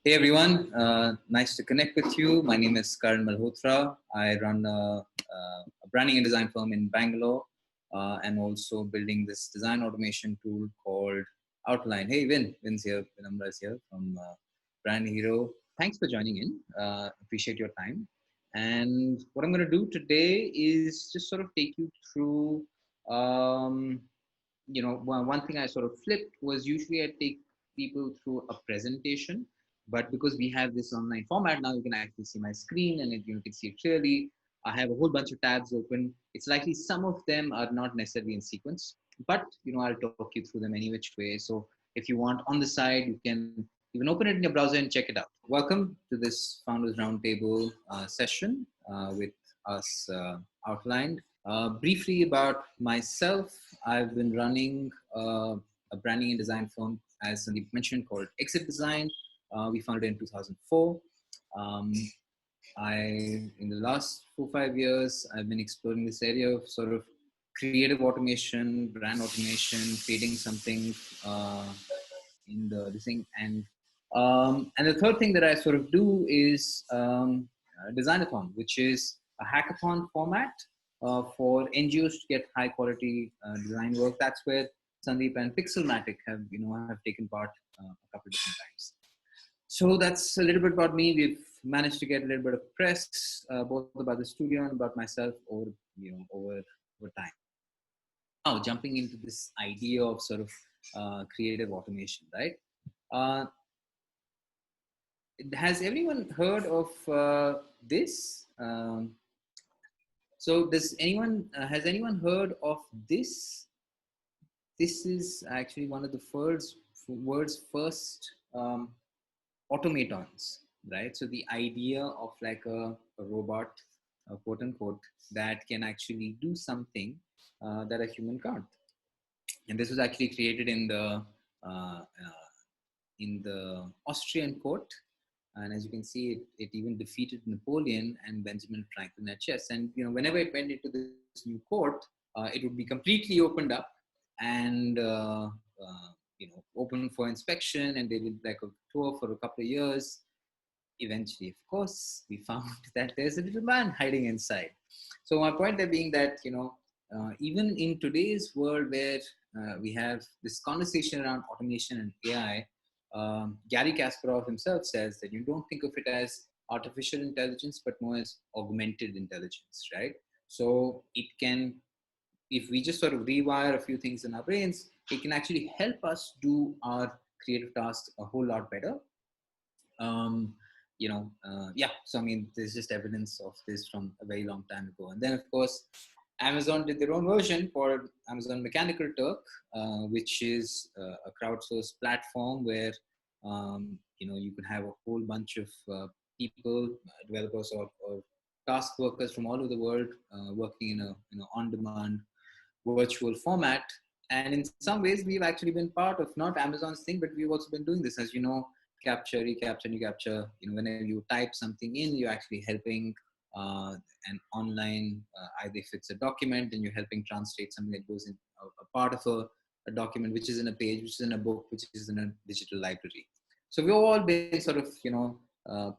Hey everyone, nice to connect with you. My name is Karn I run a branding and design firm in Bangalore and also building this design automation tool called Outline. Hey Vin's here, Vinamra is here from Brand Hero. Thanks for joining in. Appreciate your time. And what I'm going to do today is just sort of take you through, one thing I sort of flipped was usually I take people through a presentation, but because we have this online format now, you can actually see my screen and you can see it clearly. I have a whole bunch of tabs open. It's likely some of them are not necessarily in sequence, but I'll talk you through them any which way. So if you want on the side, you can even open it in your browser and check it out. Welcome to this Founders Roundtable session with us outlined. Briefly about myself, I've been running a branding and design firm, as Sandeep mentioned, called Exit Design. We founded it in 2004. In the last 4-5 years, I've been exploring this area of sort of creative automation, brand automation, creating something in the thing. And the third thing that I sort of do is Designathon, which is a hackathon format for NGOs to get high quality design work. That's where Sandeep and Pixelmatic have taken part a couple of different times. So that's a little bit about me. We've managed to get a little bit of press, both about the studio and about myself over time. Now jumping into this idea of sort of creative automation, right? Has everyone heard of this? So has anyone heard of this? This is actually one of the world's first automatons, right? So the idea of like a robot, quote unquote, that can actually do something that a human can't. And this was actually created in the Austrian court. And as you can see, it even defeated Napoleon and Benjamin Franklin at chess. And whenever it went into this new court, it would be completely opened up and open for inspection. And they did like a tour for a couple of years. Eventually, of course, we found that there's a little man hiding inside. So my point there being that even in today's world where we have this conversation around automation and AI. Gary Kasparov himself says that you don't think of it as artificial intelligence, but more as augmented intelligence, right? So it can, if we just sort of rewire a few things in our brains, it can actually help us do our creative tasks a whole lot better. So I mean, there's just evidence of this from a very long time ago. And then, of course, Amazon did their own version for Amazon Mechanical Turk, which is a crowdsourced platform where you can have a whole bunch of people, developers or task workers from all over the world working in a on-demand virtual format. And in some ways, we've actually been part of not Amazon's thing, but we've also been doing this, as capture, recapture, new capture. Whenever you type something in, you're actually helping an online, either if it's a document and you're helping translate something that goes in a part of a document, which is in a page, which is in a book, which is in a digital library. So we've all been sort of,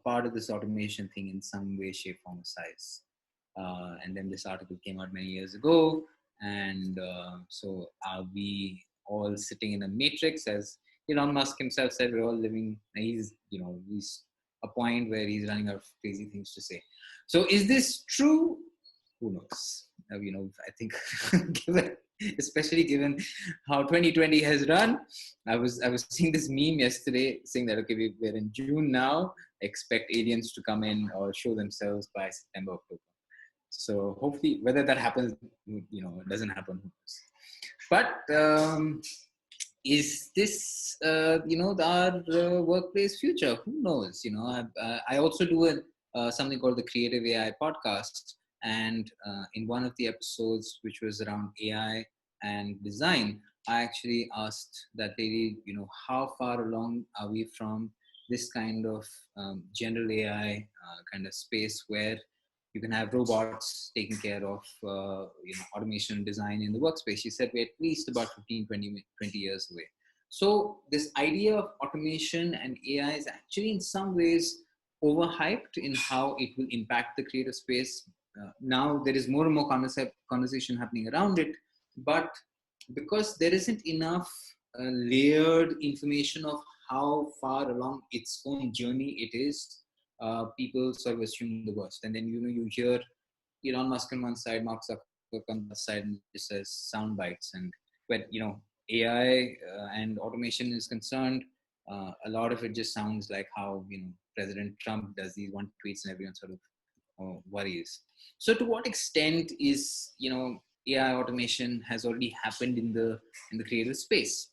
part of this automation thing in some way, shape, form, or size. And then this article came out many years ago. And so are we all sitting in a matrix? As Elon Musk himself said, we're all living, he's a point where he's running out of crazy things to say. So is this true? Who knows? I think especially given how 2020 has run, I was seeing this meme yesterday saying that, okay, we're in June now, expect aliens to come in or show themselves by September, October. So hopefully, whether that happens, it doesn't happen. Who knows? But is this, our workplace future? Who knows? I also do something called the Creative AI podcast. And in one of the episodes, which was around AI and design, I actually asked that lady, how far along are we from this kind of general AI kind of space where you can have robots taking care of automation and design in the workspace? She said we're at least about 15, 20 years away. So this idea of automation and AI is actually in some ways overhyped in how it will impact the creative space. Now there is more and more conversation happening around it, but because there isn't enough layered information of how far along its own journey it is, people sort of assume the worst. And then you hear Elon Musk on one side, Mark Zuckerberg on the other side, and it just says sound bites. And when AI and automation is concerned, a lot of it just sounds like how President Trump does these one tweets and everyone sort of worries. So to what extent is AI automation has already happened in the creative space?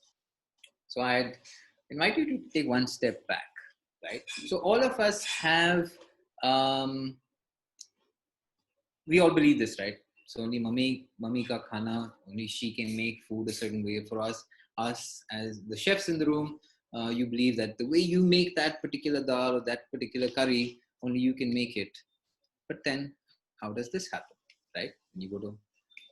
So I'd invite you to take one step back, right? So all of us have um, we all believe this, right? So only mummy ka khana, only she can make food a certain way for us. Us as the chefs in the room, you believe that the way you make that particular dal or that particular curry, only you can make it. But then, how does this happen, right? When you go to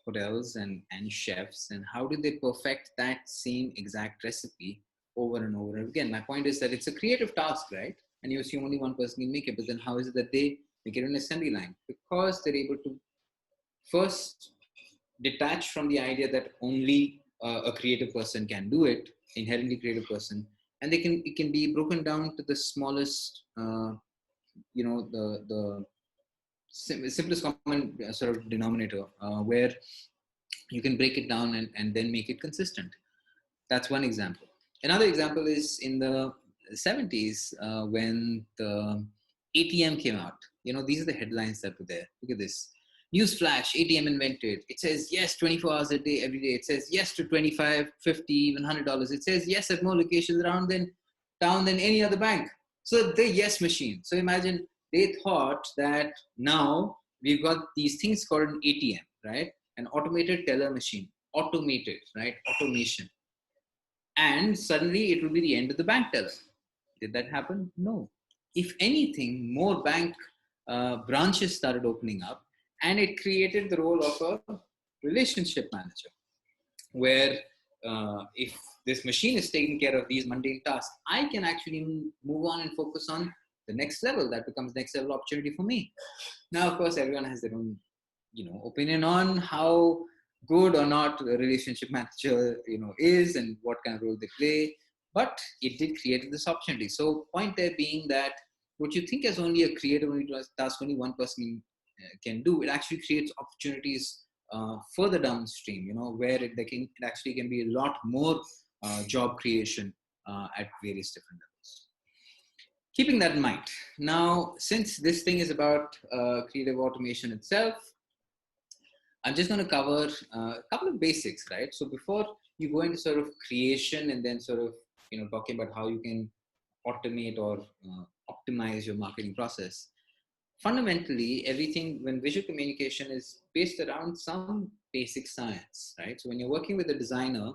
hotels and chefs, and how do they perfect that same exact recipe over and over again? My point is that it's a creative task, right? And you assume only one person can make it, but then how is it that they make it on an assembly line? Because they're able to first detach from the idea that only a creative person can do it, inherently creative person, and it can be broken down to the smallest, the simplest common sort of denominator, where you can break it down and then make it consistent. That's one example. Another example is in the 70s, when the ATM came out. These are the headlines that were there. Look at this. Newsflash, ATM invented. It says yes 24 hours a day, every day. It says yes to 25, 50, even $100. It says yes at more locations around town than any other bank. So the yes machine. So imagine they thought that now we've got these things called an ATM, right? An automated teller machine. Automated, right? Automation. And suddenly it will be the end of the bank teller. Did that happen? No. If anything, more bank branches started opening up, and it created the role of a relationship manager, where if this machine is taking care of these mundane tasks, I can actually move on and focus on the next level. That becomes next level opportunity for me. Now, of course, everyone has their own opinion on how good or not a relationship manager is and what kind of role they play, but it did create this opportunity. So point there being that what you think as only a creative task only one person can do, it actually creates opportunities further downstream, where it actually can be a lot more job creation at various different levels. Keeping that in mind, now since this thing is about creative automation itself, I'm just going to cover a couple of basics, right? So before you go into sort of creation and then sort of, talking about how you can automate or optimize your marketing process, fundamentally, everything when visual communication is based around some basic science, right? So when you're working with a designer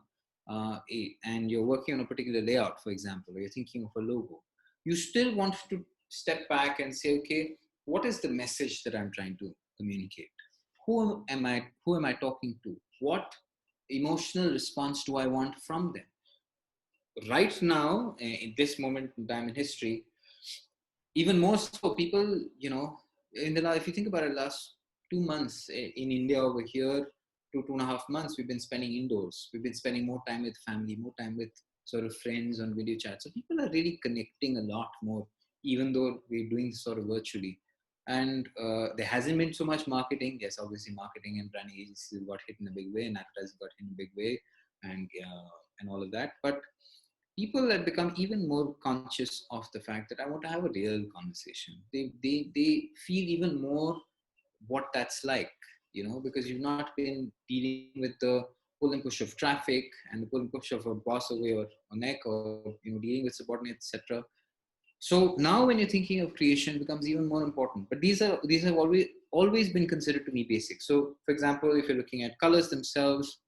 and you're working on a particular layout, for example, or you're thinking of a logo, you still want to step back and say, okay, what is the message that I'm trying to communicate? Who am I talking to? What emotional response do I want from them? Right now, in this moment in time in history, even more so, people, if you think about it, last 2 months in India over here, 2.5 months, we've been spending indoors. We've been spending more time with family, more time with sort of friends on video chat. So people are really connecting a lot more, even though we're doing this sort of virtually. And there hasn't been so much marketing. Yes, obviously marketing and branding agencies got hit in a big way, and advertising got hit in a big way, and all of that. But people have become even more conscious of the fact that I want to have a real conversation. They feel even more what that's like, because you've not been dealing with the pull and push of traffic and the pull and push of a boss over your neck, or dealing with subordinates, etc. So now when you're thinking of creation, it becomes even more important. But these have always been considered to be basic. So for example, if you're looking at colors themselves,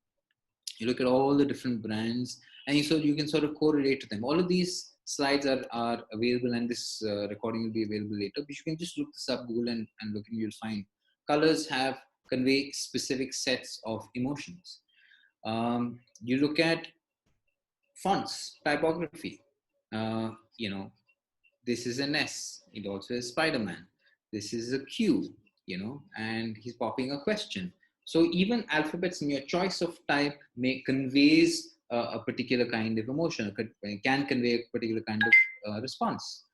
you look at all the different brands, and you can sort of correlate to them. All of these slides are available, and this recording will be available later, but you can just look this up, Google, and look, and you'll find colors convey specific sets of emotions. You look at fonts, typography. You know, this is an S. It also is Spider-Man. This is a Q, you know, and he's popping a question. So even alphabets in your choice of type may conveys a particular kind of emotion, can convey a particular kind of response.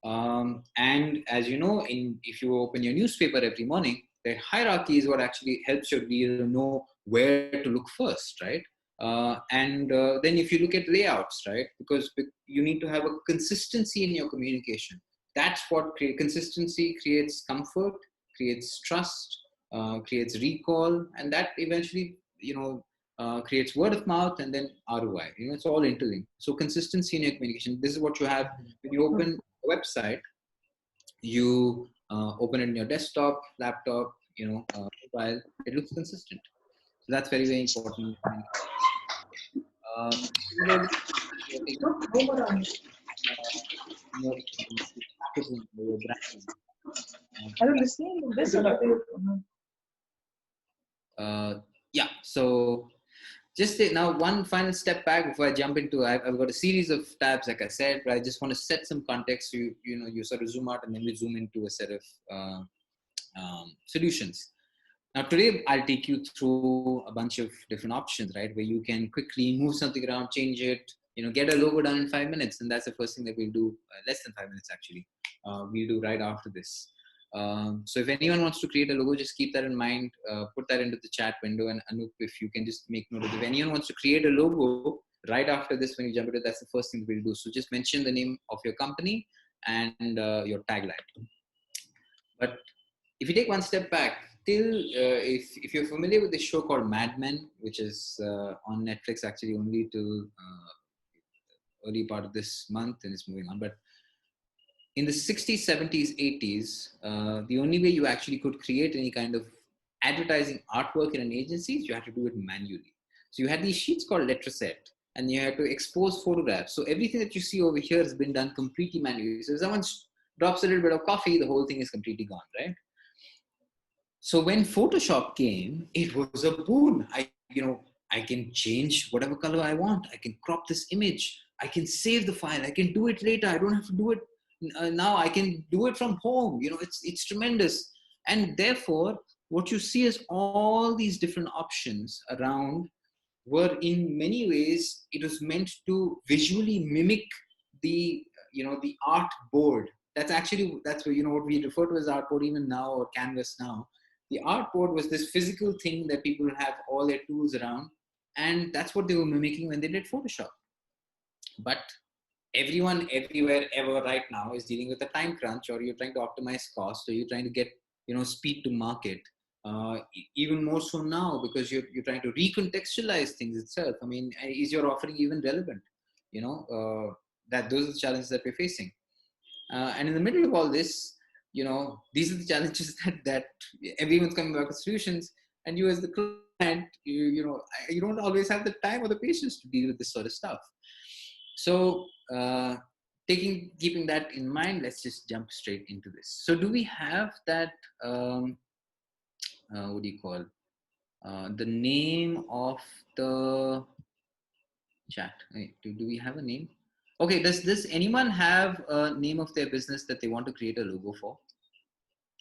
And as you know, if you open your newspaper every morning, the hierarchy is what actually helps your reader know where to look first, right? And then if you look at layouts, right, because you need to have a consistency in your communication. That's what consistency creates comfort, creates trust, creates recall, and that eventually, creates word of mouth and then ROI. You know, it's all interlinked. So consistency in your communication. This is what you have when you open a website. You open it in your desktop, laptop, mobile. It looks consistent. So that's very, very important. Similarly, marketing or branding. Are you listening to this? Yeah. So just now, one final step back before I jump into. I've got a series of tabs, like I said, but I just want to set some context. You sort of zoom out, and then we zoom into a set of solutions. Now, today I'll take you through a bunch of different options, right? Where you can quickly move something around, change it, get a logo done in 5 minutes. And that's the first thing that we'll do, less than 5 minutes actually. We'll do right after this. So if anyone wants to create a logo, just keep that in mind, put that into the chat window. And Anup, if you can just make note of it. If anyone wants to create a logo right after this, when you jump into it, that's the first thing we'll do. So just mention the name of your company and your tagline. But if you take one step back, if you're familiar with the show called Mad Men, which is on Netflix actually only till early part of this month and it's moving on, but in the 60s, 70s, 80s, the only way you actually could create any kind of advertising artwork in an agency is you had to do it manually. So you had these sheets called letraset, and you had to expose photographs. So everything that you see over here has been done completely manually. So if someone drops a little bit of coffee, the whole thing is completely gone, right? So when Photoshop came, it was a boon. I can change whatever color I want. I can crop this image. I can save the file. I can do it later. I don't have to do it now. I can do it from home. It's tremendous. And therefore, what you see is all these different options around were in many ways, it was meant to visually mimic the art board. That's what we refer to as art board even now, or canvas now. The art board was this physical thing that people have all their tools around, and that's what they were mimicking when they did Photoshop. But everyone everywhere ever right now is dealing with a time crunch, or you're trying to optimize cost, or you're trying to get speed to market. Even more so now, because you're trying to recontextualize things itself. I mean, is your offering even relevant? That those are the challenges that we're facing. And in the middle of all this, these are the challenges that everyone's coming back with solutions. And you as the client, you don't always have the time or the patience to deal with this sort of stuff. So keeping that in mind, let's just jump straight into this. So do we have that, what do you call, the name of the chat? Do we have a name? Okay, does anyone have a name of their business that they want to create a logo for?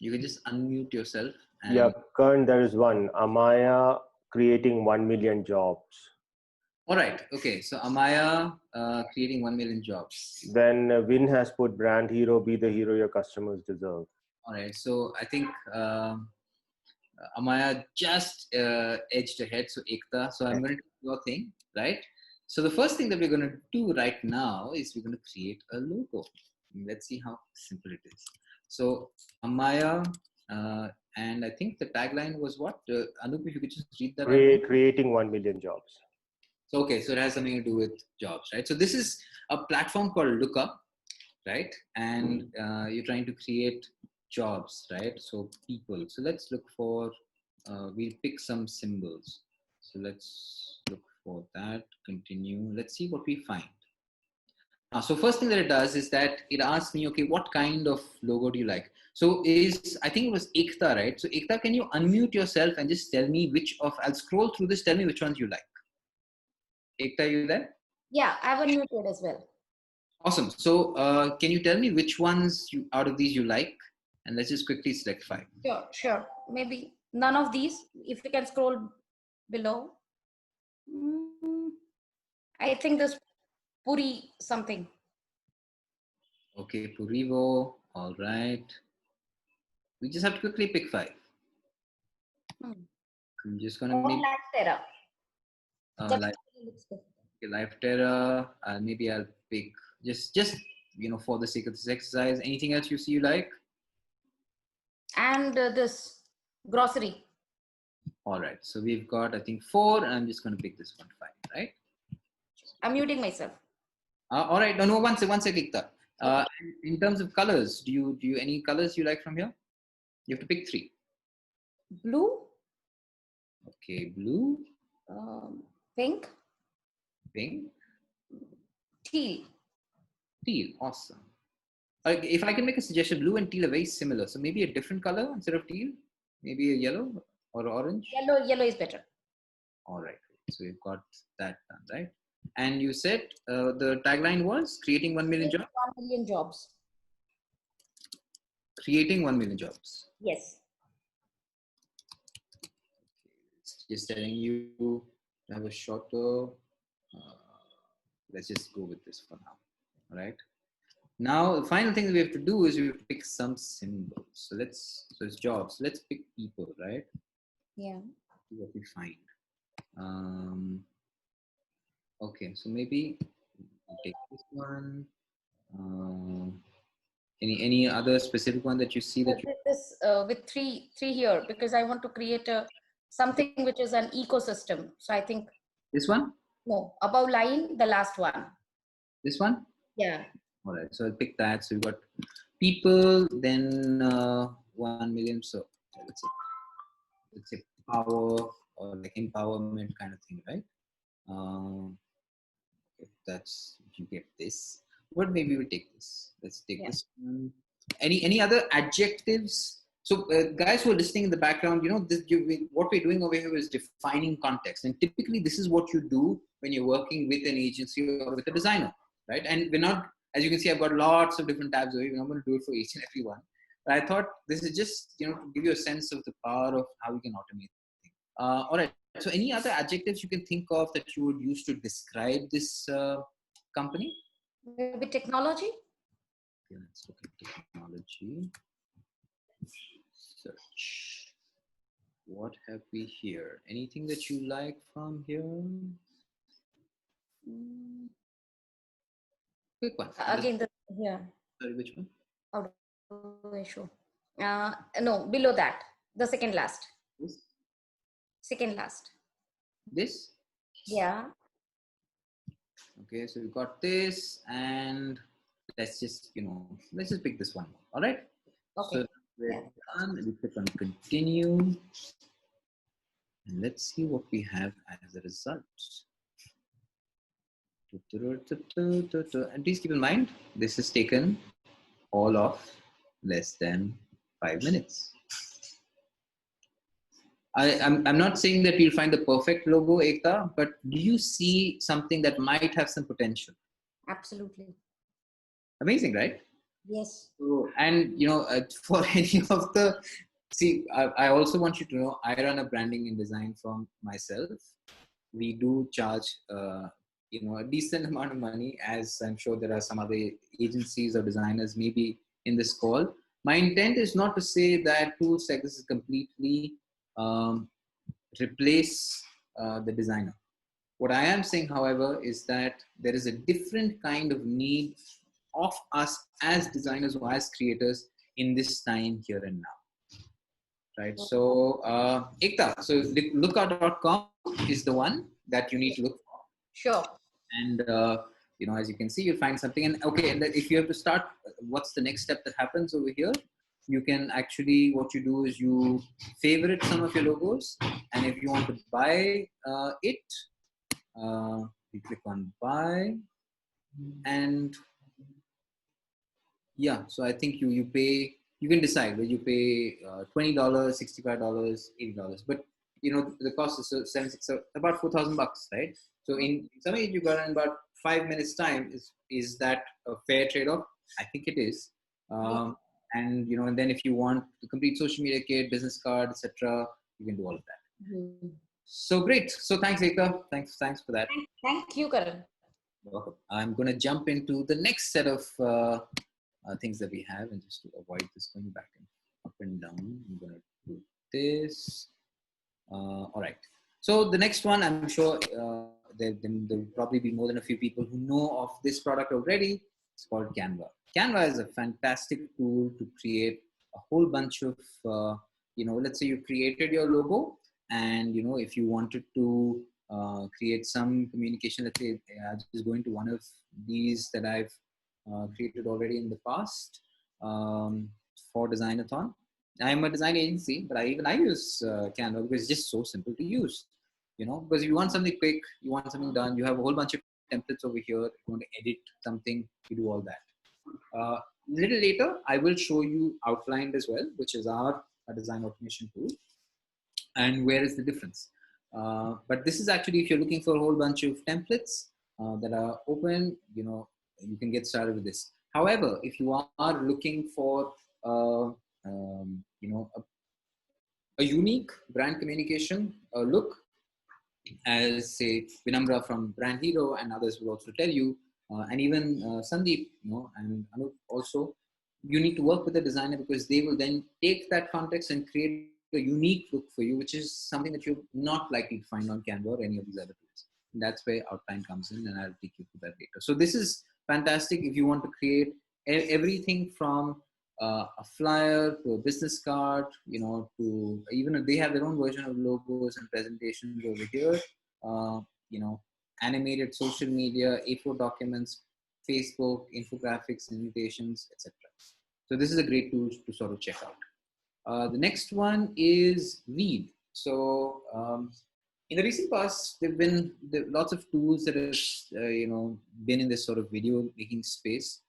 You can just unmute yourself. Yeah, Karn, there is one. Amaya creating 1 million jobs. All right. Okay. So Amaya creating 1 million jobs. Then Win has put brand hero, be the hero your customers deserve. All right. So I think Amaya just edged ahead. So Ekta. So I'm going to do your thing, right? So the first thing that we're going to do right now is we're going to create a logo. Let's see how simple it is. So Amaya, and I think the tagline was what? Anup, if you could just read that. Creating 1 million jobs. So, okay, so it has something to do with jobs, right? So this is a platform called Lookup, right? And you're trying to create jobs, right? So people. So let's look for, we'll pick some symbols. So let's look for that, continue. Let's see what we find. So first thing that it does is that it asks me, okay, what kind of logo do you like? So I think it was Ekta, right? So Ekta, can you unmute yourself and just tell me I'll scroll through this, tell me which ones you like. Ekta, you there? Yeah, I have unmuted as well. Awesome. So can you tell me which ones out of these you like? And let's just quickly select 5. Sure. Maybe none of these. If you can scroll below. I think this Puri something. Okay, Purivo. All right. We just have to quickly pick 5. I'm just going to Or make Life Terra. Life Terror. Maybe I'll pick just for the sake of this exercise. Anything else you see you like? And this grocery. All right. So we've got, I think, 4. And I'm just going to pick this one 5, right? I'm muting myself. All right. No, one second. In terms of colors, do you any colors you like from here? You have to pick 3. Blue. Okay, blue. Pink. Pink. Teal. Awesome. If I can make a suggestion, blue and teal are very similar. So maybe a different color instead of teal. Maybe a yellow or orange. Yellow is better. All right. So we've got that done, right? And you said the tagline was creating 1 million jobs. 1 million jobs. Creating 1 million jobs. Yes. It's just telling you to have a shorter. Let's just go with this for now. All right. Now, the final thing that we have to do is we have to pick some symbols. So it's jobs. Let's pick people, right? Yeah. See what we find. Okay, so maybe we'll take this one. Any other specific one that you see that this with three here, because I want to create something which is an ecosystem. So I think this one? No, above line, the last one. This one? Yeah. All right, so I'll pick that. So we've got people, then 1 million. So let's say power or like empowerment kind of thing, right? If that's, if you get this, but maybe we'll take this. Let's take this one. Any other adjectives? So guys who are listening in the background, what we're doing over here is defining context. And typically this is what you do when you're working with an agency or with a designer, right? And we're not, as you can see, I've got lots of different tabs over here. I'm going to do it for each and every one. But I thought this is just, to give you a sense of the power of how we can automate things. All right. So any other adjectives you can think of that you would use to describe this company? Maybe technology? Okay, let's look at technology. Search. What have we here? Anything that you like from here? Quick one. Again, Sorry, which one? How do I show? No, below that. The second last. This? Second last. This? Yeah. Okay, so we've got this, and let's just pick this one. All right. Okay. So we're done. We click on continue, and let's see what we have as a result. And please keep in mind, this is taken all of less than 5 minutes. I'm not saying that you'll find the perfect logo, Ekta, but do you see something that might have some potential? Absolutely. Amazing, right? Yes. So, and for any of the, I also want you to know, I run a branding and design firm myself. We do charge, a decent amount of money, as I'm sure there are some other agencies or designers maybe in this call. My intent is not to say that tools like this is completely replace the designer. What I am saying, however, is that there is a different kind of need of us as designers or as creators in this time here and now. Right. So, Ekta, so lookout.com is the one that you need to look for. Sure. And, as you can see, you'll find something. And okay, and if you have to start, what's the next step that happens over here? You can actually, what you do is you favorite some of your logos. And if you want to buy it, you click on buy. And yeah, so I think you pay, you can decide whether you pay $20, $65, $80. But, the cost is $76, so about $4,000, right? So in some age, you got in about 5 minutes time. Is that a fair trade-off? I think it is. And and then if you want the complete social media kit, business card, etc., you can do all of that. Mm-hmm. So great. So thanks, Ekta. Thanks for that. Thank you, Karan. Welcome. I'm going to jump into the next set of things that we have, and just to avoid this going back and up and down, I'm going to do this. All right. So the next one, I'm sure there will probably be more than a few people who know of this product already. It's called Canva. Canva is a fantastic tool to create a whole bunch of, let's say you created your logo, and if you wanted to create some communication, let's say I'll just go into one of these that I've created already in the past for Designathon. I'm a design agency, but I use Canva because it's just so simple to use. Because if you want something quick, you want something done, you have a whole bunch of templates over here. If you want to edit something, you do all that. Little later, I will show you Outlined as well, which is our design automation tool. And where is the difference? But this is actually, if you're looking for a whole bunch of templates that are open, you can get started with this. However, if you are looking for a unique brand communication look, as say Vinamra from Brand Hero and others will also tell you, and even Sandeep, and Anup also, you need to work with the designer because they will then take that context and create a unique look for you, which is something that you're not likely to find on Canva or any of these other tools. And that's where Outline comes in, and I'll take you through that later. So this is fantastic if you want to create everything from a flyer to a business card, to even if they have their own version of logos and presentations over here, animated social media, A4 documents, Facebook, infographics, invitations, etc. So this is a great tool to sort of check out. The next one is Read. So in the recent past, there have been lots of tools that have been in this sort of video making space.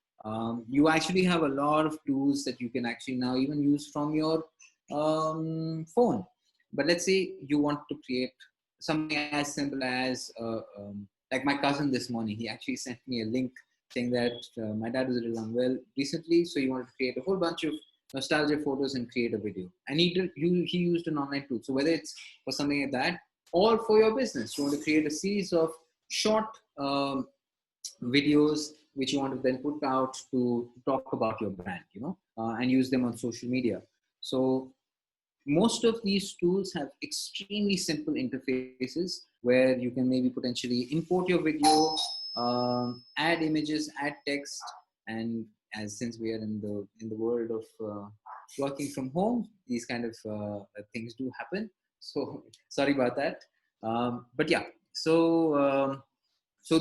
You actually have a lot of tools that you can actually now even use from your phone. But let's say you want to create something as simple as like my cousin this morning, he actually sent me a link saying that my dad was a little unwell recently, so he wanted to create a whole bunch of nostalgia photos and create a video. And he used an online tool. So whether it's for something like that or for your business, you want to create a series of short videos which you want to then put out to talk about your brand, and use them on social media. So most of these tools have extremely simple interfaces where you can maybe potentially import your video, add images, add text, and since we are in the world of working from home, these kind of things do happen. So sorry about that. But yeah, so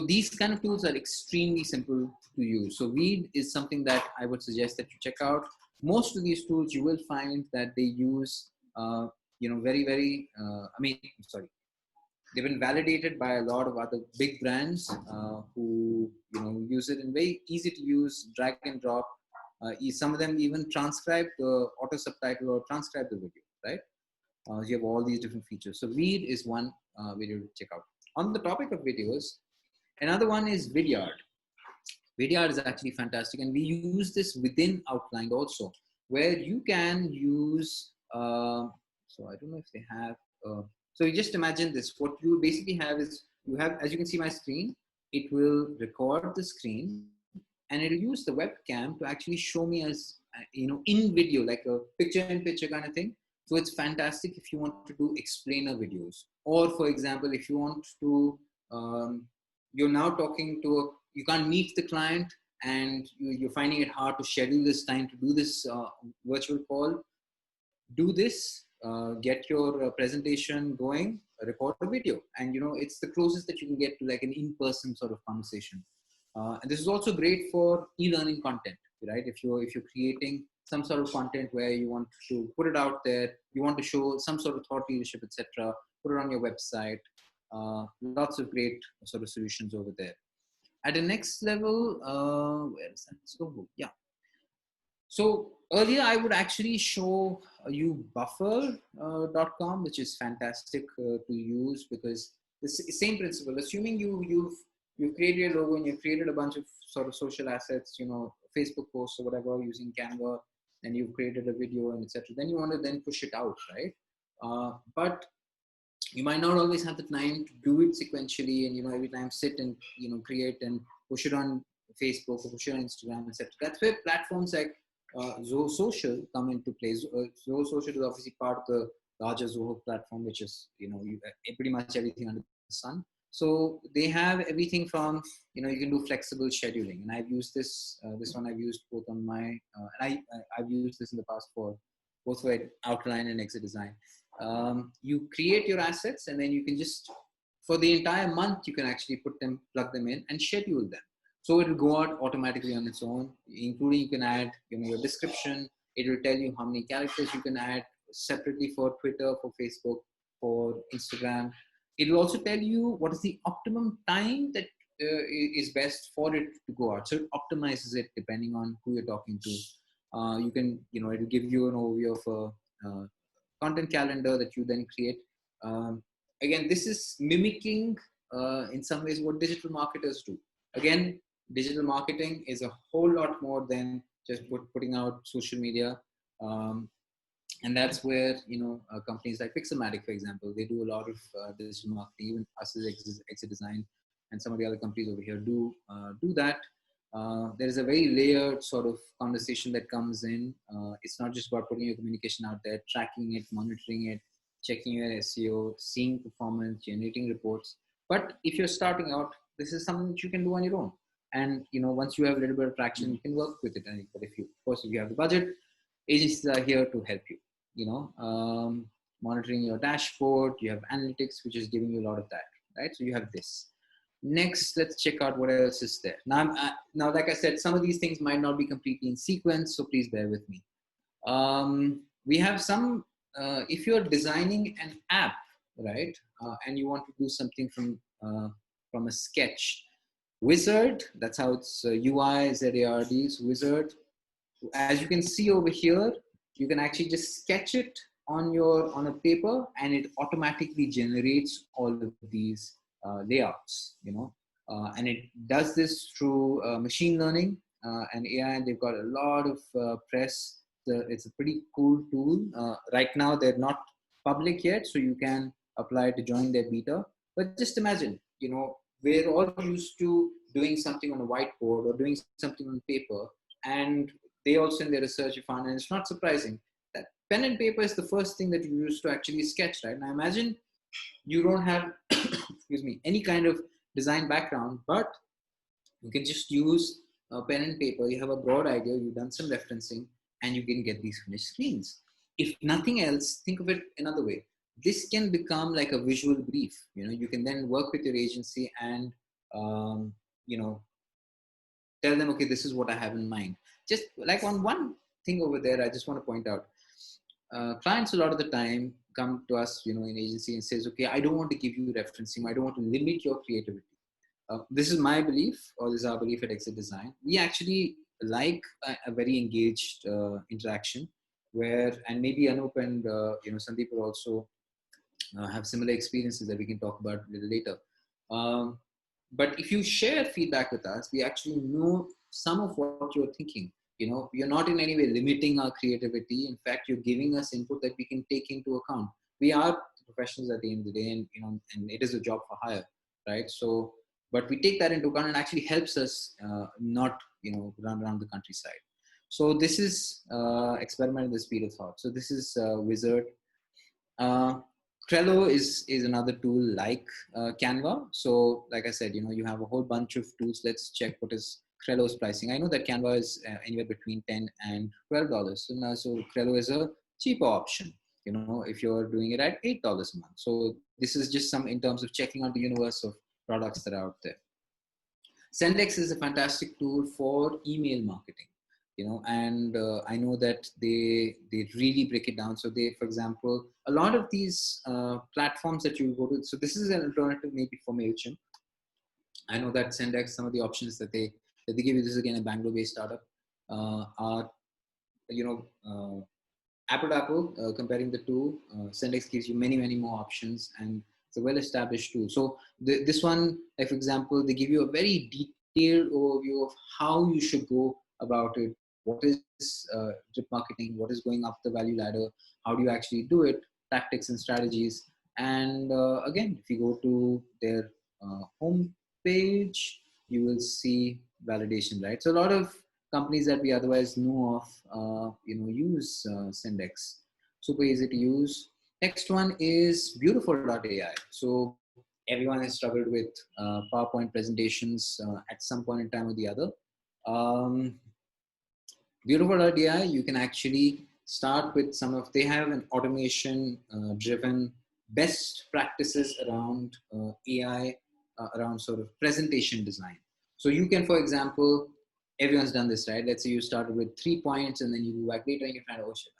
these kind of tools are extremely simple to use. So Read is something that I would suggest that you check out. Most of these tools you will find that they use, very, very, they've been validated by a lot of other big brands who, use it in very easy to use, drag and drop. Some of them even transcribe the auto subtitle or transcribe the video, right? You have all these different features. So Read is one video to check out. On the topic of videos, another one is Vidyard. Vidyard is actually fantastic, and we use this within Outlined also, where you can use, so I don't know if they have, so you just imagine this. What you basically have is, you have, as you can see my screen, it will record the screen, and it'll use the webcam to actually show me as, in video, like a picture-in-picture kind of thing. So it's fantastic if you want to do explainer videos. Or for example, if you want to, you're now talking to you can't meet the client and you're finding it hard to schedule this time to do this virtual call. Do this, get your presentation going, record a video. And it's the closest that you can get to like an in-person sort of conversation. And this is also great for e-learning content, right? If you're creating some sort of content where you want to put it out there, you want to show some sort of thought leadership, etc., put it on your website. Lots of great sort of solutions over there. At the next level, where is that? So yeah. So earlier I would actually show you buffer.com, which is fantastic to use because the same principle. Assuming you've You've created your logo and you've created a bunch of sort of social assets, Facebook posts or whatever using Canva, and you've created a video and etc. Then you want to then push it out, right? But you might not always have the time to do it sequentially, and every time sit and create and push it on Facebook or push it on Instagram, etc. That's where platforms like Zoho Social come into play. Zoho Social is obviously part of the larger Zoho platform, which is pretty much everything under the sun. So they have everything from you can do flexible scheduling, and I've used this. This one I've used both on my. I've used this in the past for both for outline and exit design. You create your assets, and then you can just for the entire month you can actually plug them in and schedule them. So it will go out automatically on its own, including you can add your description. It will tell you how many characters you can add separately for Twitter, for Facebook, for Instagram. It will also tell you what is the optimum time that is best for it to go out. So it optimizes it depending on who you're talking to. You can, it will give you an overview of a content calendar that you then create. Again, this is mimicking in some ways what digital marketers do. Again, digital marketing is a whole lot more than just putting out social media. And that's where, companies like Pixelmatic, for example, they do a lot of digital marketing. Even us as Exit Design and some of the other companies over here do that. There is a very layered sort of conversation that comes in. It's not just about putting your communication out there, tracking it, monitoring it, checking your SEO, seeing performance, generating reports. But if you're starting out, this is something that you can do on your own. And once you have a little bit of traction, you can work with it. But if you have the budget, agencies are here to help you. Monitoring your dashboard, you have analytics, which is giving you a lot of that, right? So you have this. Next, let's check out what else is there. Now, like I said, some of these things might not be completely in sequence, so please bear with me. We have some, if you're designing an app, right, and you want to do something from a sketch, Wizard, that's how it's UI, ZARD, Wizard. As you can see over here, you can actually just sketch it on a paper, and it automatically generates all of these layouts, and it does this through machine learning and AI. And they've got a lot of press. It's a pretty cool tool. Right now, they're not public yet, so you can apply to join their beta. But just imagine, we're all used to doing something on a whiteboard or doing something on paper, and they also in their research found, and it's not surprising, that pen and paper is the first thing that you use to actually sketch, right? Now imagine you don't have, excuse me, any kind of design background, but you can just use pen and paper. You have a broad idea, you've done some referencing, and you can get these finished screens. If nothing else, think of it another way. This can become like a visual brief. You can then work with your agency and, tell them, okay, this is what I have in mind. Just like on one thing over there, I just want to point out, clients a lot of the time come to us, in agency and says, okay, I don't want to give you referencing. I don't want to limit your creativity. This is my belief, or this is our belief at Exit Design. We actually like a very engaged interaction where, and maybe Anup and, Sandeep will also have similar experiences that we can talk about a little later. But if you share feedback with us, we actually know some of what you're thinking. You're not in any way limiting our creativity. In fact, you're giving us input that we can take into account. We are professionals at the end of the day, and and it is a job for hire, right? So, but we take that into account, and actually helps us not run around the countryside. So this is experiment in the speed of thought. So this is Wizard. Trello is another tool like Canva. So like I said, you have a whole bunch of tools. Let's check what is Trello's pricing. I know that Canva is anywhere between $10 and $12. So Trello is a cheaper option, if you're doing it at $8 a month. So this is just some in terms of checking out the universe of products that are out there. Sendex is a fantastic tool for email marketing. And I know that they really break it down. So they, for example, a lot of these platforms that you go to, so this is an alternative maybe for MailChimp. I know that Sendex, some of the options that they give you, this is again a Bangalore-based startup, are, apple to apple, comparing the two. Sendex gives you many, many more options, and It's a well-established tool. So this one, like for example, they give you a very detailed overview of how you should go about it. What is drip marketing? What is going up the value ladder? How do you actually do it? Tactics and strategies. And again, if you go to their home page, you will see validation, right? So a lot of companies that we otherwise know of, use Syndex. Super easy to use. Next one is beautiful.ai. So everyone has struggled with PowerPoint presentations at some point in time or the other. Beautiful.ai, you can actually start with they have an automation driven best practices around AI, around sort of presentation design. So you can, for example, everyone's done this, right? Let's say you started with 3 points and then you go back later and you find, oh shit,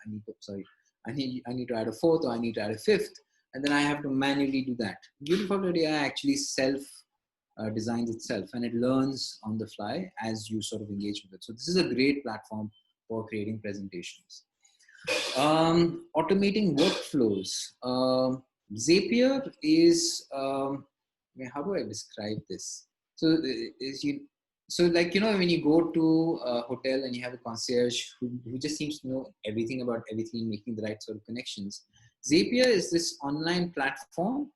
I need to add a fourth, or I need to add a fifth, and then I have to manually do that. Beautiful.ai actually designs itself, and it learns on the fly as you sort of engage with it. So this is a great platform for creating presentations. Automating workflows. Zapier is, how do I describe this? So like, when you go to a hotel and you have a concierge who just seems to know everything about everything, making the right sort of connections. Zapier is this online platform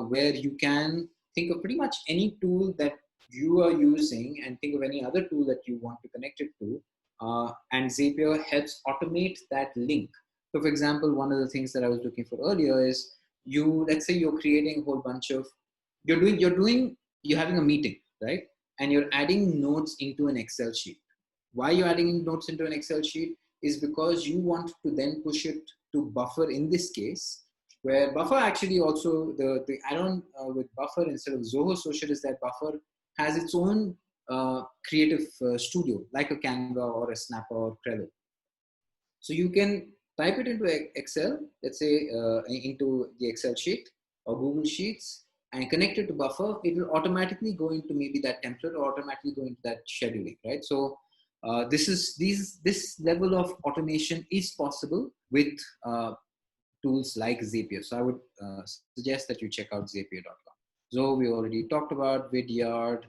where you can think of pretty much any tool that you are using and think of any other tool that you want to connect it to. And Zapier helps automate that link. So for example, one of the things that I was looking for earlier is let's say you're creating a whole bunch of, you're having a meeting, right? And you're adding notes into an Excel sheet. Why you're adding notes into an Excel sheet is because you want to then push it to Buffer in this case, where Buffer actually also, the add-on with Buffer instead of Zoho Social is that Buffer has its own creative studio, like a Canva or a Snapper or Trello. So you can type it into Excel, let's say into the Excel sheet or Google Sheets, and connect it to Buffer. It will automatically go into maybe that template or automatically go into that scheduling, right? So this level of automation is possible with tools like Zapier. So I would suggest that you check out zapier.com. So we already talked about Vidyard.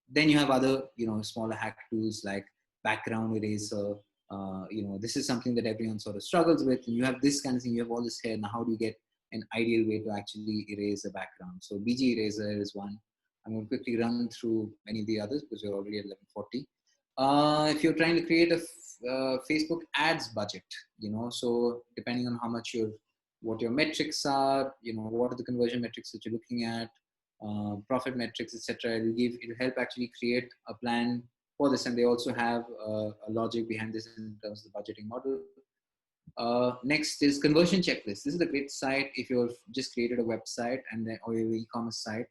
Then you have other, smaller hack tools like background eraser. This is something that everyone sort of struggles with. And you have this kind of thing, you have all this hair. Now, how do you get an ideal way to actually erase a background? So BG Eraser is one. I'm going to quickly run through many of the others because we're already at 11:40. If you're trying to create a Facebook ads budget, so depending on how much what your metrics are, what are the conversion metrics that you're looking at, profit metrics, etc. It'll help actually create a plan for this, and they also have a logic behind this in terms of the budgeting model. Next is conversion checklist. This is a great site if you've just created a website or your e-commerce site.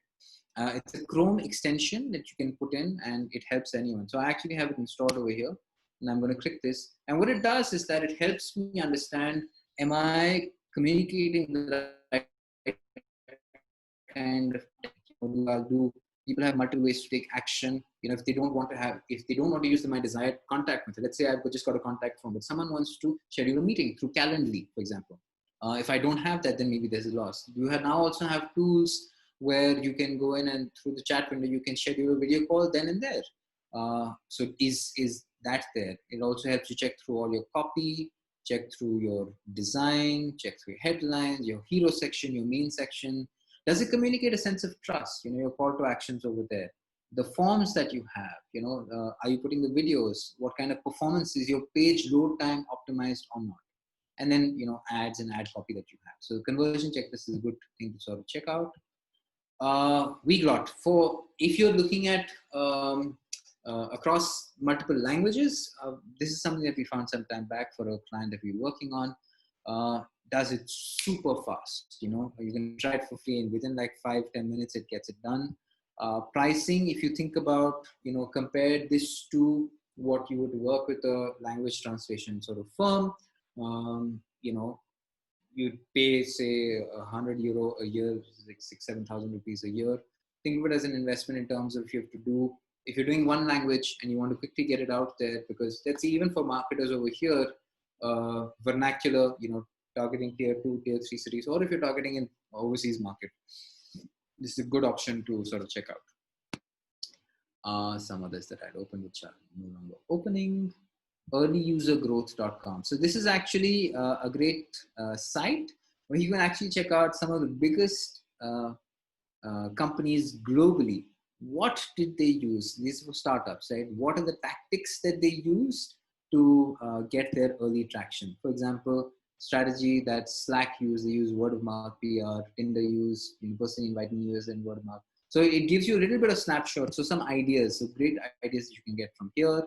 It's a Chrome extension that you can put in, and it helps anyone. So I actually have it installed over here, and I'm going to click this. And what it does is that it helps me understand, am I communicating the right kind of people have multiple ways to take action. If they don't want to use my desired contact method, let's say I've just got a contact form, but someone wants to schedule a meeting through Calendly, for example. If I don't have that, then maybe there's a loss. You now also have tools where you can go in and through the chat window, you can schedule a video call then and there. So is that there? It also helps you check through all your copy, check through your design, check through your headlines, your hero section, your main section. Does it communicate a sense of trust? Your call to actions over there. The forms that you have, are you putting the videos? What kind of performance is your page load time optimized or not? And then, ads and ad copy that you have. So the conversion checklist is a good thing to sort of check out. Weglot, if you're looking at across multiple languages, this is something that we found some time back for a client that we're working on. Does it super fast. You can try it for free, and within like 5-10 minutes, it gets it done. Pricing, if you think about, compare this to what you would work with a language translation sort of firm, you'd pay, say, €100 a year, like 6,000-7,000 rupees a year. Think of it as an investment in terms of if you're doing one language and you want to quickly get it out there, because let's say even for marketers over here, vernacular, targeting tier 2, tier 3 cities, or if you're targeting an overseas market, this is a good option to sort of check out. Some others that I'd opened which are no longer opening. Earlyusergrowth.com. So this is actually a great site where you can actually check out some of the biggest companies globally. What did they use? These were startups, right? What are the tactics that they used to get their early traction? For example, strategy that Slack used, they use word of mouth PR, Tinder used, person inviting users and word of mouth. So it gives you a little bit of snapshot. So some ideas, so great ideas that you can get from here.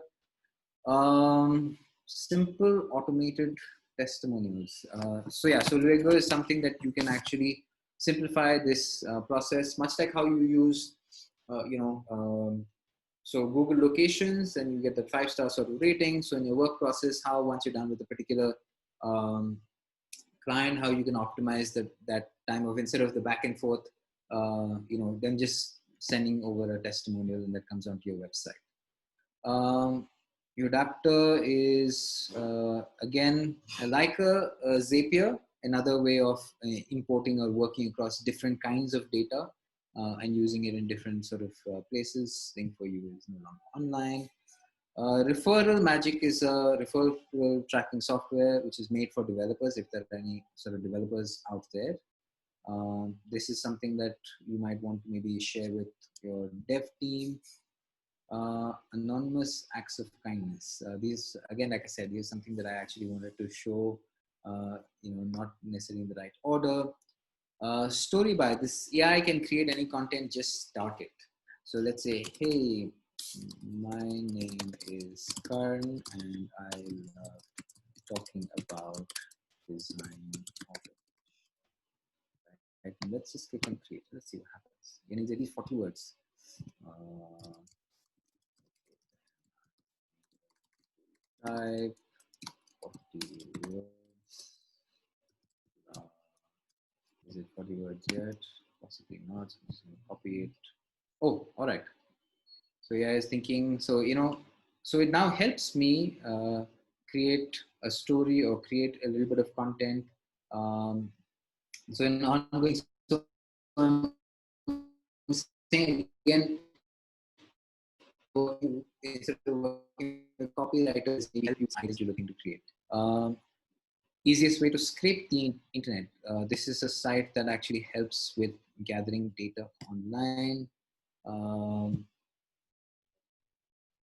Simple automated testimonials. So Lego is something that you can actually simplify this process, much like how you use, so Google locations, and you get the 5-star sort of rating. So in your work process, how once you're done with a particular client, how you can optimize that time of, instead of the back and forth, then just sending over a testimonial and that comes onto your website. Your adapter is, again, like a Zapier, another way of importing or working across different kinds of data and using it in different sort of places. Thing for you is no longer online. Referral Magic is a referral tracking software which is made for developers, if there are any sort of developers out there. This is something that you might want to maybe share with your dev team. Anonymous acts of kindness. These, again, like I said, these is something that I actually wanted to show, not necessarily in the right order. Story by this AI can create any content, just start it. So let's say, hey, my name is Karn and I love talking about design of it. Right? And let's just click on create. Let's see what happens. You need at least 40 words. Type 40 words. Is it 40 words yet? Possibly not. So I'm just going to copy it. Oh, all right. So yeah, I was thinking, so, so it now helps me create a story or create a little bit of content. So in ongoing, so I'm saying again, instead of working with copywriters, maybe help you ideas you're looking to create. Easiest way to scrape the internet. This is a site that actually helps with gathering data online.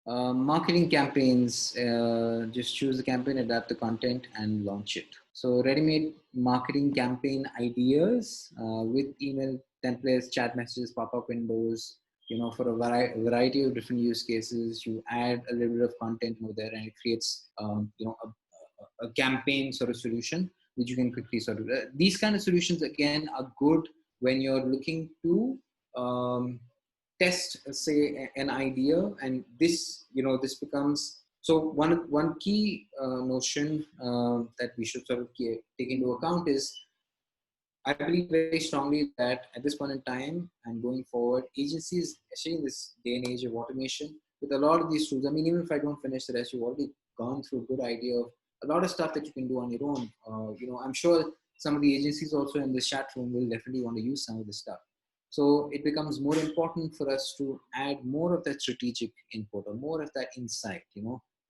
Marketing campaigns, just choose the campaign, adapt the content and launch it. So ready-made marketing campaign ideas with email templates, chat messages, pop-up windows, for a variety of different use cases. You add a little bit of content over there and it creates, a campaign sort of solution, which you can quickly sort of, these kind of solutions again are good when you're looking to test, say, an idea, and this, this becomes, so one key notion that we should sort of take into account is, I believe very strongly that at this point in time and going forward, agencies, especially in this day and age of automation, with a lot of these tools, I mean, even if I don't finish the rest, you've already gone through a good idea of a lot of stuff that you can do on your own. I'm sure some of the agencies also in this chat room will definitely want to use some of this stuff. So it becomes more important for us to add more of that strategic input or more of that insight,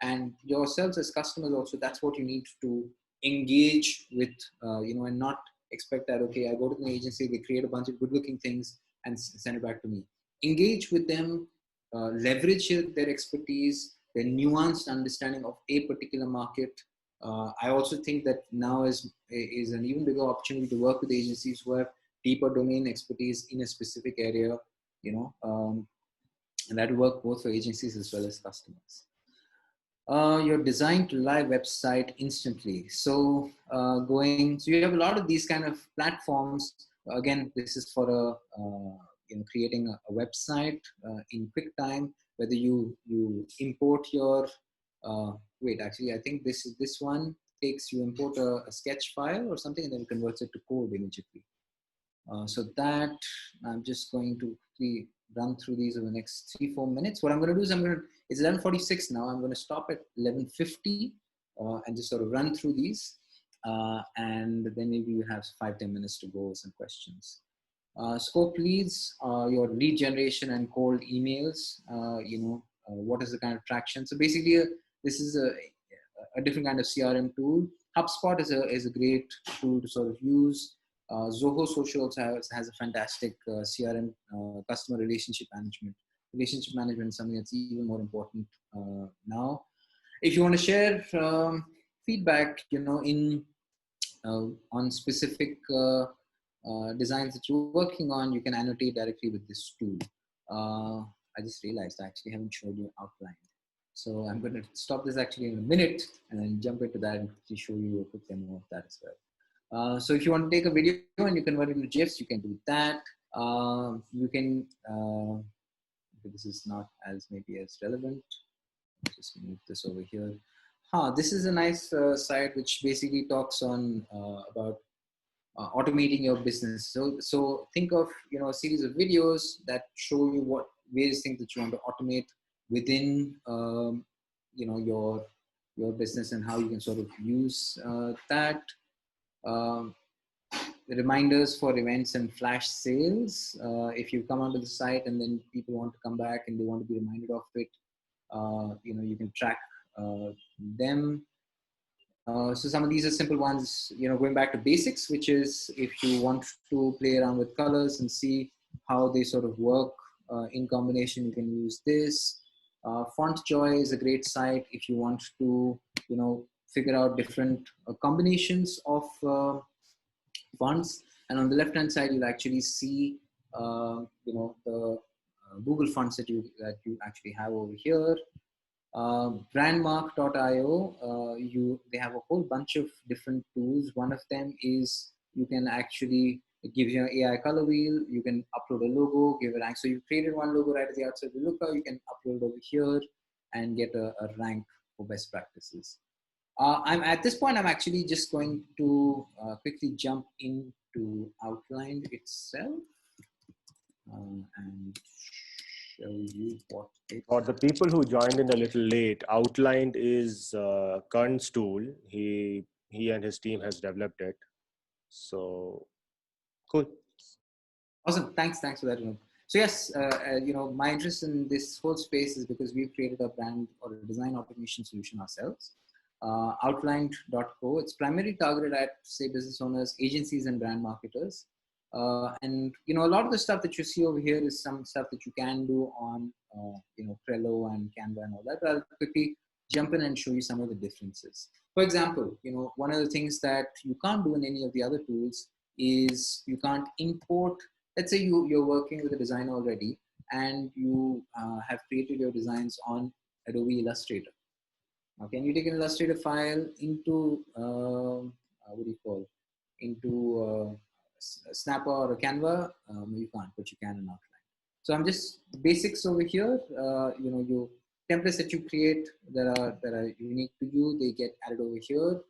and yourselves as customers also, that's what you need to engage with, and not expect that, okay, I go to the agency, they create a bunch of good looking things and send it back to me. Engage with them, leverage their expertise, their nuanced understanding of a particular market. I also think that now is an even bigger opportunity to work with agencies who have deeper domain expertise in a specific area, and that will work both for agencies as well as customers. Your design to live website instantly. So so you have a lot of these kind of platforms. Again, this is for creating a website in quick time, whether you import your, wait, actually, I think this one takes, you import a sketch file or something and then converts it to code immediately. So that I'm just going to quickly run through these over the next 3-4 minutes. What I'm going to do is it's 11:46 now. I'm going to stop at 11:50 and just sort of run through these. and then maybe you have 5-10 minutes to go with some questions. Scope leads, your lead generation and cold emails, what is the kind of traction? So basically, this is a different kind of CRM tool. HubSpot is a great tool to sort of use. Zoho Social also has a fantastic CRM, customer relationship management. Relationship management is something that's even more important now. If you want to share feedback, on specific designs that you're working on, you can annotate directly with this tool. I just realized I actually haven't showed you outline. So I'm going to stop this actually in a minute and then jump into that and quickly show you a quick demo of that as well. So if you want to take a video and you convert it into GIFs, you can do that. You can, this is not as maybe as relevant. Just move this over here. This is a nice site which basically talks on about automating your business. So think of a series of videos that show you what various things that you want to automate within your business and how you can sort of use that. Reminders for events and flash sales. If you come onto the site and then people want to come back and they want to be reminded of it, you can track them. So some of these are simple ones, going back to basics, which is if you want to play around with colors and see how they sort of work in combination, you can use this. Font Joy is a great site if you want to, figure out different combinations of fonts. And on the left-hand side, you'll actually see, the Google fonts that you actually have over here. Brandmark.io, they have a whole bunch of different tools. One of them is you can actually give you an AI color wheel. You can upload a logo, give a rank. So you've created one logo right at the outside of the looker. You can upload over here and get a rank for best practices. I'm at this point, I'm actually just going to quickly jump into Outline itself and show you what it. For the people who joined in a little late, Outlined is Karn's tool. He and his team has developed it. So cool. Awesome. Thanks for that. So yes, my interest in this whole space is because we've created a brand or a design automation solution ourselves. Outlined.co. It's primarily targeted at, say, business owners, agencies, and brand marketers. And a lot of the stuff that you see over here is some stuff that you can do on Trello and Canva and all that. But I'll quickly jump in and show you some of the differences. For example, one of the things that you can't do in any of the other tools is you can't import. Let's say you're working with a design already and you have created your designs on Adobe Illustrator. Okay, and you take an Illustrator file into into Snapper or a Canva. You can't, but you can in Outline. So I'm just basics over here. Your templates that you create that are unique to you, they get added over here.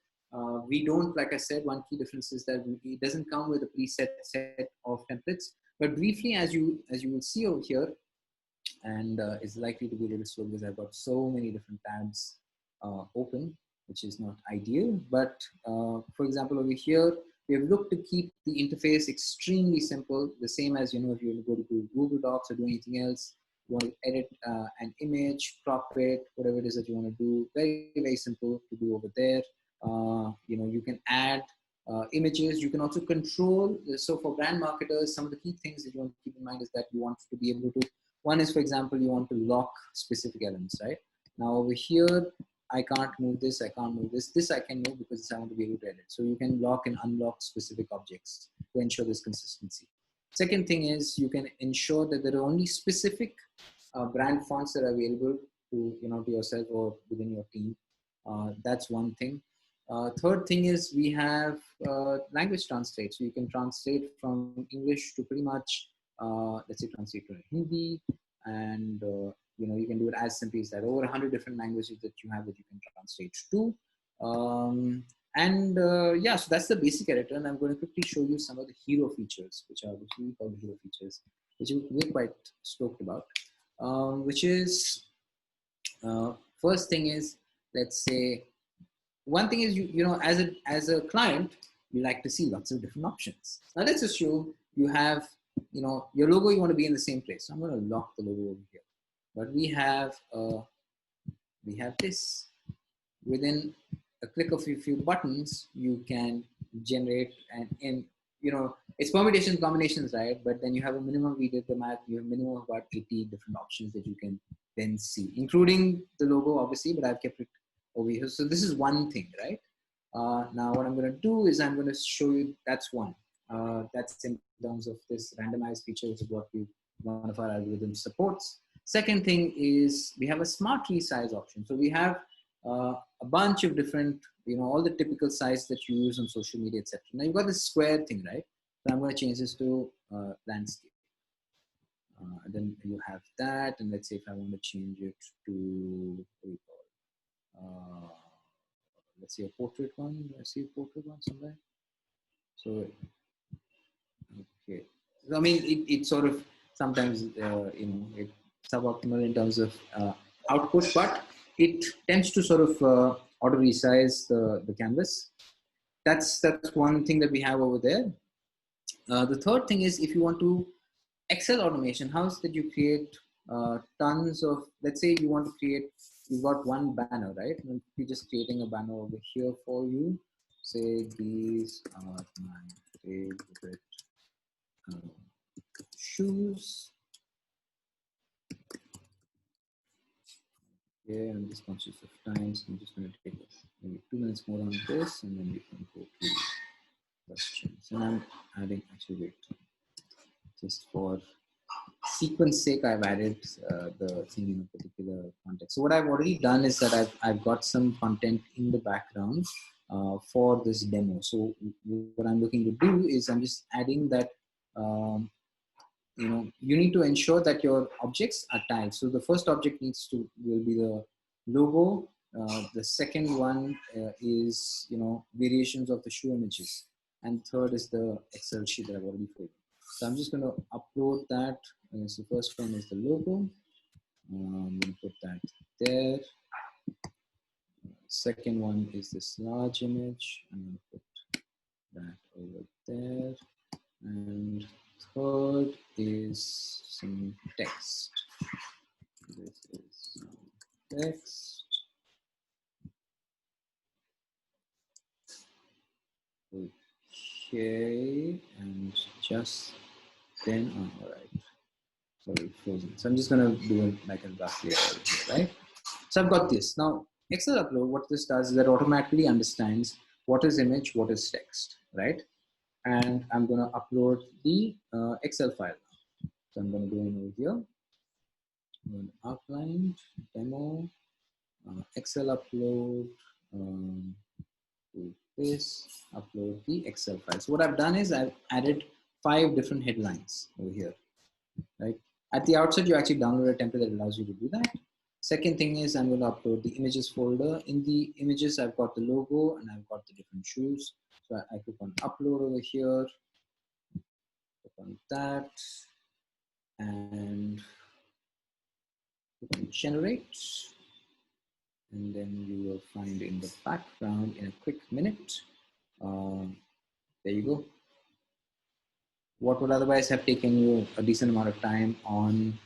We don't, like I said, one key difference is that it doesn't come with a preset set of templates. But briefly, as you will see over here, and it's likely to be a little slow because I've got so many different tabs open, which is not ideal. But for example, over here, we have looked to keep the interface extremely simple, the same as, if you go to Google Docs or do anything else, you want to edit an image, crop it, whatever it is that you want to do, very, very simple to do over there. You can add images, you can also control. So for brand marketers, some of the key things that you want to keep in mind is that you want to be able to, one is, for example, you want to lock specific elements, right? Now over here, I can't move this, I can't move this. This I can move because I want to be able to edit. So you can lock and unlock specific objects to ensure this consistency. Second thing is you can ensure that there are only specific brand fonts that are available to, to yourself or within your team. That's one thing. Third thing is we have language translate. So you can translate from English to pretty much, let's say, translate to Hindi, and you can do it as simply as that. Over 100 different languages that you have that you can translate to. Yeah, so that's the basic editor, and I'm going to quickly show you some of the hero features, which are what we call the hero features, which we're quite stoked about. Which is, first thing is, let's say, one thing is as a client, you like to see lots of different options. Now let's assume you have your logo, you want to be in the same place. So I'm going to lock the logo over here. But we have this. Within a click of a few buttons, you can generate and it's permutations, combinations, right? But then you have a minimum, we did the math, you have a minimum of about 80 different options that you can then see, including the logo, obviously, but I've kept it over here. So this is one thing, right? Now what I'm going to do is I'm going to show you, that's one. That's in terms of this randomized feature, which is what one of our algorithms supports. Second thing is we have a smart resize option. So we have a bunch of different, all the typical size that you use on social media, etc. Now you've got this square thing, right? So I'm going to change this to landscape. Then you have that, and let's say if I want to change it to let's say a portrait one. I see a portrait one somewhere. So okay, I mean it sort of sometimes it's suboptimal in terms of output, but it tends to sort of auto resize the canvas. That's one thing that we have over there. The third thing is if you want to Excel automation, how is that you create tons of, let's say you want to create, you've got one banner, right? And you're just creating a banner over here for you. Say these are my favorite shoes. Okay, I'm just conscious of time, so I'm just going to take maybe 2 minutes more on this, and then we can go to questions. And I'm adding, actually, wait, just for sequence sake, I've added the thing in a particular context. So what I've already done is that I've got some content in the background for this demo. So what I'm looking to do is I'm just adding that, you need to ensure that your objects are tagged. So the first object will be the logo. The second one is, variations of the shoe images. And third is the Excel sheet that I've already created. So I'm just going to upload that. So first one is the logo. I'm going to put that there. Second one is this large image. I'm going to put that over there. And third is some text. This is some text. Okay, and just then, all right. Sorry, frozen. So I'm just going to do it like a rough layout here, right? So I've got this. Now, Excel upload, what this does is that automatically understands what is image, what is text, right? And I'm going to upload the Excel file. So I'm going to go in over here. I'm going to outline, demo, Excel upload, to this, upload the Excel file. So what I've done is I've added 5 different headlines over here, right? At the outset, you actually download a template that allows you to do that. Second thing is I'm going to upload the images folder. In the images, I've got the logo and I've got the different shoes. So I click on upload over here, click on that, and click on generate. And then you will find in the background in a quick minute. There you go. What would otherwise have taken you a decent amount of time on,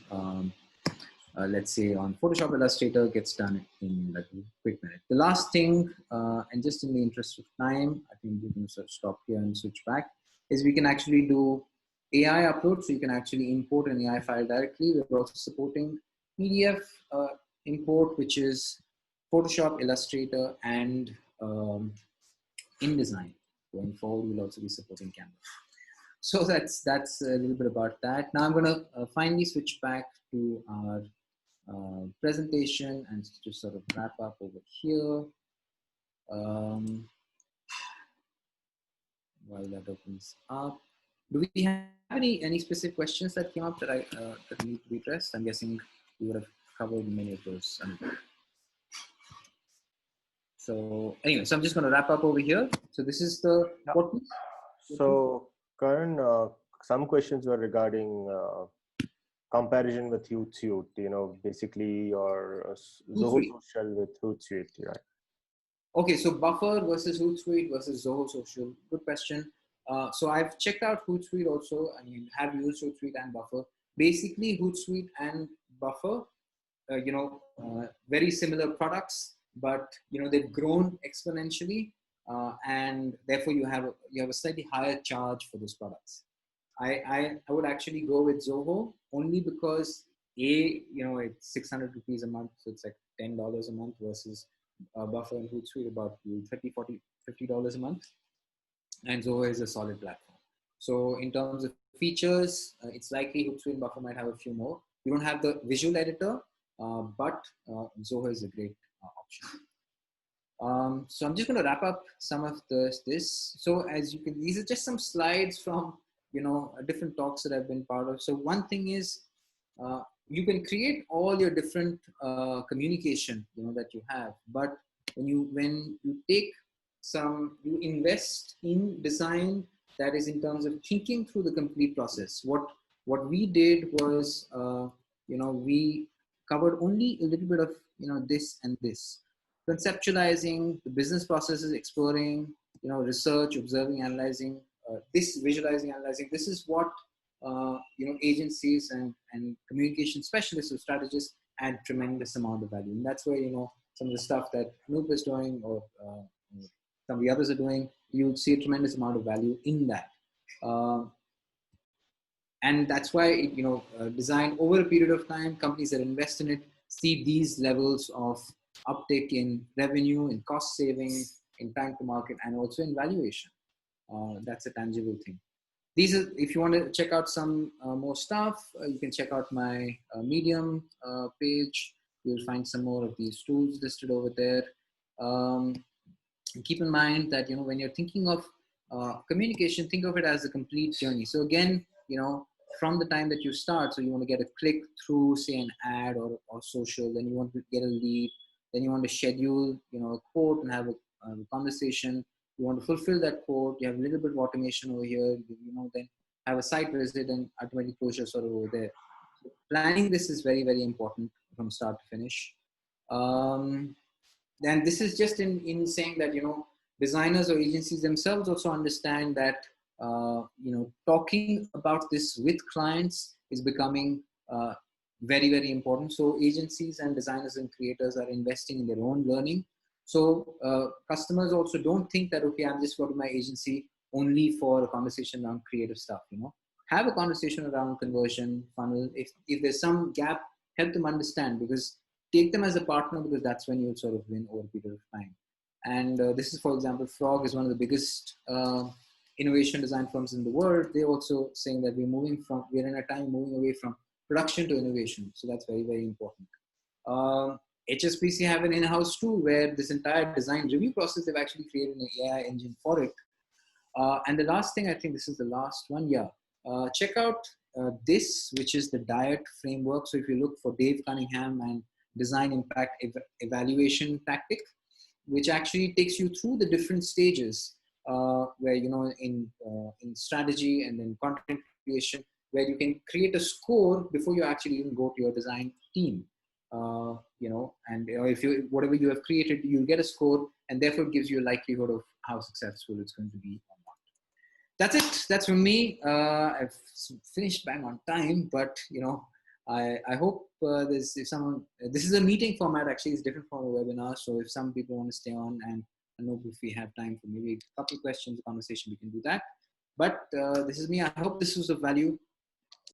let's say on Photoshop Illustrator, gets done in like a quick minute. The last thing, and just in the interest of time, I think we can sort of stop here and switch back, is we can actually do AI upload. So you can actually import an AI file directly. We're also supporting PDF import, which is Photoshop, Illustrator, and InDesign. Going forward, we'll also be supporting Canva. So that's a little bit about that. Now I'm going to finally switch back to our presentation and just sort of wrap up over here. While that opens up, do we have any specific questions that came up that that need to be addressed? I'm guessing we would have covered many of those. So anyway, so I'm just going to wrap up over here. So this is the what? So Karn, some questions were regarding comparison with Hootsuite. Basically your Zoho Social with Hootsuite, right? Okay, so Buffer versus Hootsuite versus Zoho Social. Good question. So I've checked out Hootsuite also. I mean, have used Hootsuite and Buffer. Basically, Hootsuite and Buffer, very similar products, but they've grown exponentially, and therefore you have a slightly higher charge for those products. I would actually go with Zoho only because it's 600 rupees a month, so it's like $10 a month versus Buffer and Hootsuite about 30, 40, $50 a month, and Zoho is a solid platform. So in terms of features, it's likely Hootsuite and Buffer might have a few more. You don't have the visual editor, but Zoho is a great option. So I'm just going to wrap up some of this. So as you can, these are just some slides from different talks that I've been part of. So one thing is you can create all your different communication that you have, but when you you invest in design that is in terms of thinking through the complete process. What we did was we covered only a little bit of this and this, conceptualizing the business processes, exploring research, observing, analyzing, this visualizing, analyzing. This is what agencies and communication specialists or strategists add tremendous amount of value, and that's where some of the stuff that Anup is doing or some of the others are doing, you'll see a tremendous amount of value in that. And that's why design over a period of time, companies that invest in it see these levels of uptake in revenue, in cost saving, in time to market, and also in valuation. That's a tangible thing. These are, if you want to check out some more stuff, you can check out my Medium page. You'll find some more of these tools listed over there. And keep in mind that when you're thinking of communication, think of it as a complete journey. So again, from the time that you start, so you want to get a click through, say, an ad or social, then you want to get a lead, then you want to schedule, a quote and have a conversation. You want to fulfill that quote. You have a little bit of automation over here, then have a site visit and automatic closure sort of over there. So planning this is very, very important from start to finish. And this is just in saying that, designers or agencies themselves also understand that, talking about this with clients is becoming very, very important. So agencies and designers and creators are investing in their own learning. So customers also don't think that, okay, I'm just going to my agency only for a conversation around creative stuff, have a conversation around conversion funnel. If there's some gap, help them understand, because take them as a partner, because that's when you'll sort of win over a period of time. And this is, for example, Frog is one of the biggest innovation design firms in the world. They're also saying that we're in a time moving away from production to innovation. So that's very, very important. HSBC have an in-house tool where this entire design review process, they've actually created an AI engine for it. And the last thing, I think this is the last one. Yeah. Check out this, which is the DIET framework. So if you look for Dave Cunningham and design impact evaluation tactic, which actually takes you through the different stages where, in strategy and then content creation, where you can create a score before you actually even go to your design team. And if whatever you have created, you get a score, and therefore it gives you a likelihood of how successful it's going to be or not. That's it. That's from me. I've finished bang on time, but I hope this is a meeting format. Actually, it's different from a webinar. So if some people want to stay on, and I know if we have time for maybe a couple of questions, conversation, we can do that. But this is me. I hope this was of value.